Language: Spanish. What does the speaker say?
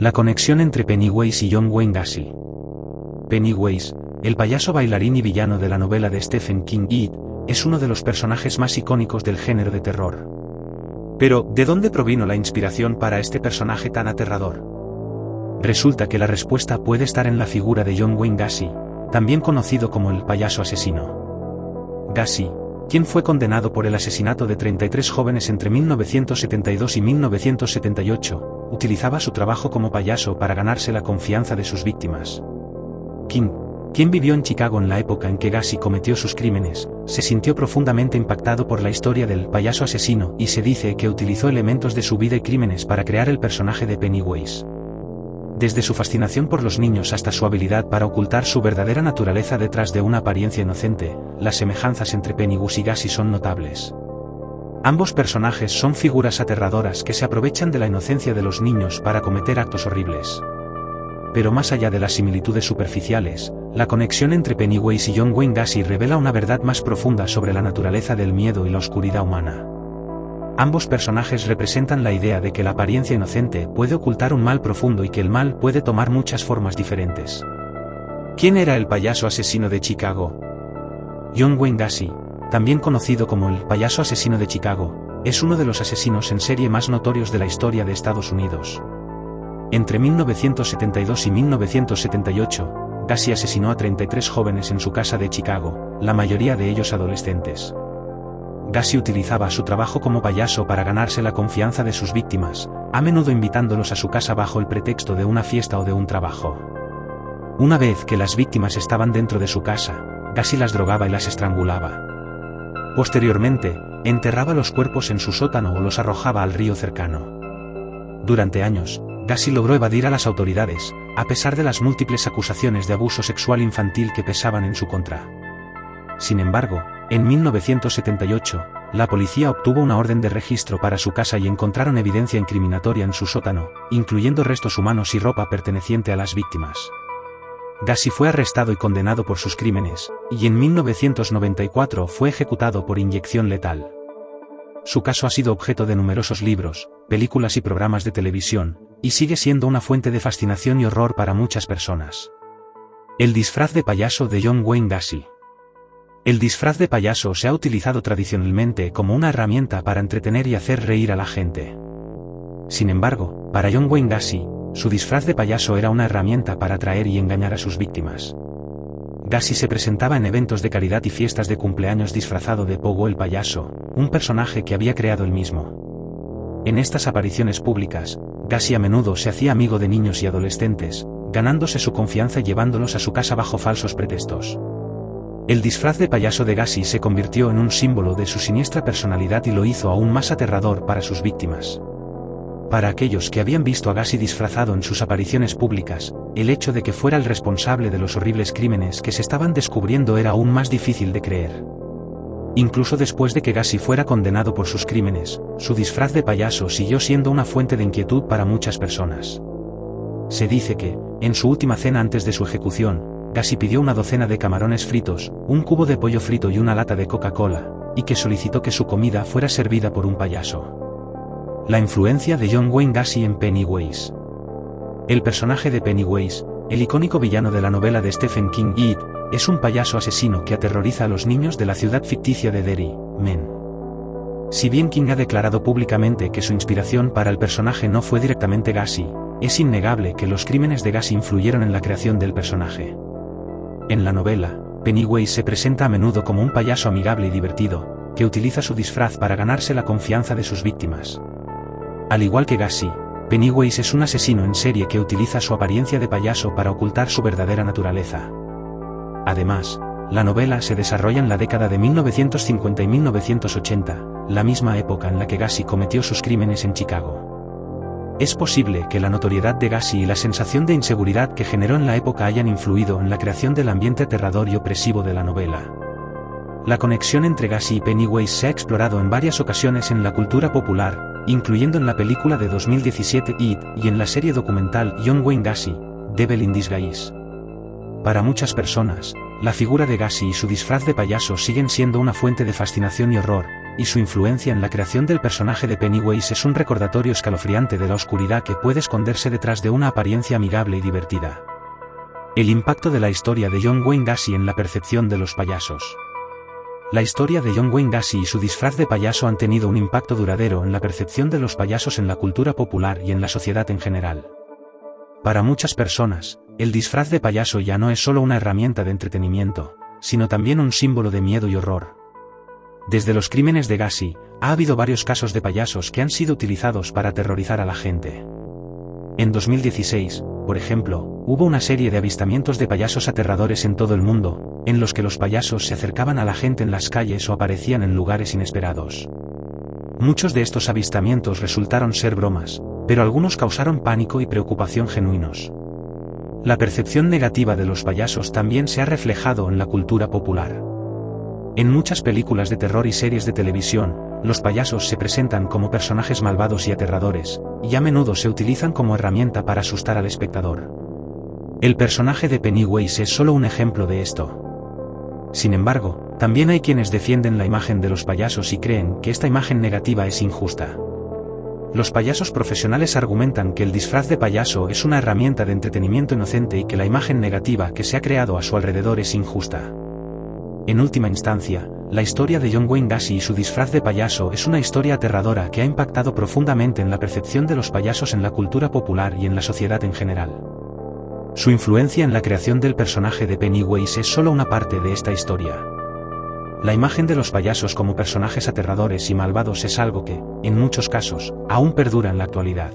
La conexión entre Pennywise y John Wayne Gacy. Pennywise, el payaso bailarín y villano de la novela de Stephen King It, es uno de los personajes más icónicos del género de terror. Pero, ¿de dónde provino la inspiración para este personaje tan aterrador? Resulta que la respuesta puede estar en la figura de John Wayne Gacy, también conocido como el payaso asesino. Gacy, quien fue condenado por el asesinato de 33 jóvenes entre 1972 y 1978, utilizaba su trabajo como payaso para ganarse la confianza de sus víctimas. King, quien vivió en Chicago en la época en que Gacy cometió sus crímenes, se sintió profundamente impactado por la historia del payaso asesino y se dice que utilizó elementos de su vida y crímenes para crear el personaje de Pennywise. Desde su fascinación por los niños hasta su habilidad para ocultar su verdadera naturaleza detrás de una apariencia inocente, las semejanzas entre Pennywise y Gacy son notables. Ambos personajes son figuras aterradoras que se aprovechan de la inocencia de los niños para cometer actos horribles. Pero más allá de las similitudes superficiales, la conexión entre Pennywise y John Wayne Gacy revela una verdad más profunda sobre la naturaleza del miedo y la oscuridad humana. Ambos personajes representan la idea de que la apariencia inocente puede ocultar un mal profundo y que el mal puede tomar muchas formas diferentes. ¿Quién era el payaso asesino de Chicago? John Wayne Gacy, también conocido como el payaso asesino de Chicago, es uno de los asesinos en serie más notorios de la historia de Estados Unidos. Entre 1972 y 1978, Gacy asesinó a 33 jóvenes en su casa de Chicago, la mayoría de ellos adolescentes. Gacy utilizaba su trabajo como payaso para ganarse la confianza de sus víctimas, a menudo invitándolos a su casa bajo el pretexto de una fiesta o de un trabajo. Una vez que las víctimas estaban dentro de su casa, Gacy las drogaba y las estrangulaba. Posteriormente, enterraba los cuerpos en su sótano o los arrojaba al río cercano. Durante años, Gacy logró evadir a las autoridades, a pesar de las múltiples acusaciones de abuso sexual infantil que pesaban en su contra. Sin embargo, en 1978, la policía obtuvo una orden de registro para su casa y encontraron evidencia incriminatoria en su sótano, incluyendo restos humanos y ropa perteneciente a las víctimas. Gacy fue arrestado y condenado por sus crímenes, y en 1994 fue ejecutado por inyección letal. Su caso ha sido objeto de numerosos libros, películas y programas de televisión, y sigue siendo una fuente de fascinación y horror para muchas personas. El disfraz de payaso de John Wayne Gacy. El disfraz de payaso se ha utilizado tradicionalmente como una herramienta para entretener y hacer reír a la gente. Sin embargo, para John Wayne Gacy, su disfraz de payaso era una herramienta para atraer y engañar a sus víctimas. Gacy se presentaba en eventos de caridad y fiestas de cumpleaños disfrazado de Pogo el payaso, un personaje que había creado él mismo. En estas apariciones públicas, Gacy a menudo se hacía amigo de niños y adolescentes, ganándose su confianza y llevándolos a su casa bajo falsos pretextos. El disfraz de payaso de Gacy se convirtió en un símbolo de su siniestra personalidad y lo hizo aún más aterrador para sus víctimas. Para aquellos que habían visto a Gacy disfrazado en sus apariciones públicas, el hecho de que fuera el responsable de los horribles crímenes que se estaban descubriendo era aún más difícil de creer. Incluso después de que Gacy fuera condenado por sus crímenes, su disfraz de payaso siguió siendo una fuente de inquietud para muchas personas. Se dice que, en su última cena antes de su ejecución, Gacy pidió una docena de camarones fritos, un cubo de pollo frito y una lata de Coca-Cola, y que solicitó que su comida fuera servida por un payaso. La influencia de John Wayne Gacy en Pennywise. El personaje de Pennywise, el icónico villano de la novela de Stephen King It, es un payaso asesino que aterroriza a los niños de la ciudad ficticia de Derry, Maine. Si bien King ha declarado públicamente que su inspiración para el personaje no fue directamente Gacy, es innegable que los crímenes de Gacy influyeron en la creación del personaje. En la novela, Pennywise se presenta a menudo como un payaso amigable y divertido, que utiliza su disfraz para ganarse la confianza de sus víctimas. Al igual que Gacy, Pennywise es un asesino en serie que utiliza su apariencia de payaso para ocultar su verdadera naturaleza. Además, la novela se desarrolla en la década de 1950 y 1980, la misma época en la que Gacy cometió sus crímenes en Chicago. Es posible que la notoriedad de Gacy y la sensación de inseguridad que generó en la época hayan influido en la creación del ambiente aterrador y opresivo de la novela. La conexión entre Gacy y Pennywise se ha explorado en varias ocasiones en la cultura popular, incluyendo en la película de 2017 It y en la serie documental John Wayne Gacy, Devil in Disguise. Para muchas personas, la figura de Gacy y su disfraz de payaso siguen siendo una fuente de fascinación y horror, y su influencia en la creación del personaje de Pennywise es un recordatorio escalofriante de la oscuridad que puede esconderse detrás de una apariencia amigable y divertida. El impacto de la historia de John Wayne Gacy en la percepción de los payasos. La historia de John Wayne Gacy y su disfraz de payaso han tenido un impacto duradero en la percepción de los payasos en la cultura popular y en la sociedad en general. Para muchas personas, el disfraz de payaso ya no es solo una herramienta de entretenimiento, sino también un símbolo de miedo y horror. Desde los crímenes de Gacy, ha habido varios casos de payasos que han sido utilizados para aterrorizar a la gente. En 2016, por ejemplo, hubo una serie de avistamientos de payasos aterradores en todo el mundo, en los que los payasos se acercaban a la gente en las calles o aparecían en lugares inesperados. Muchos de estos avistamientos resultaron ser bromas, pero algunos causaron pánico y preocupación genuinos. La percepción negativa de los payasos también se ha reflejado en la cultura popular. En muchas películas de terror y series de televisión, los payasos se presentan como personajes malvados y aterradores, y a menudo se utilizan como herramienta para asustar al espectador. El personaje de Pennywise es solo un ejemplo de esto. Sin embargo, también hay quienes defienden la imagen de los payasos y creen que esta imagen negativa es injusta. Los payasos profesionales argumentan que el disfraz de payaso es una herramienta de entretenimiento inocente y que la imagen negativa que se ha creado a su alrededor es injusta. En última instancia, la historia de John Wayne Gacy y su disfraz de payaso es una historia aterradora que ha impactado profundamente en la percepción de los payasos en la cultura popular y en la sociedad en general. Su influencia en la creación del personaje de Pennywise es solo una parte de esta historia. La imagen de los payasos como personajes aterradores y malvados es algo que, en muchos casos, aún perdura en la actualidad.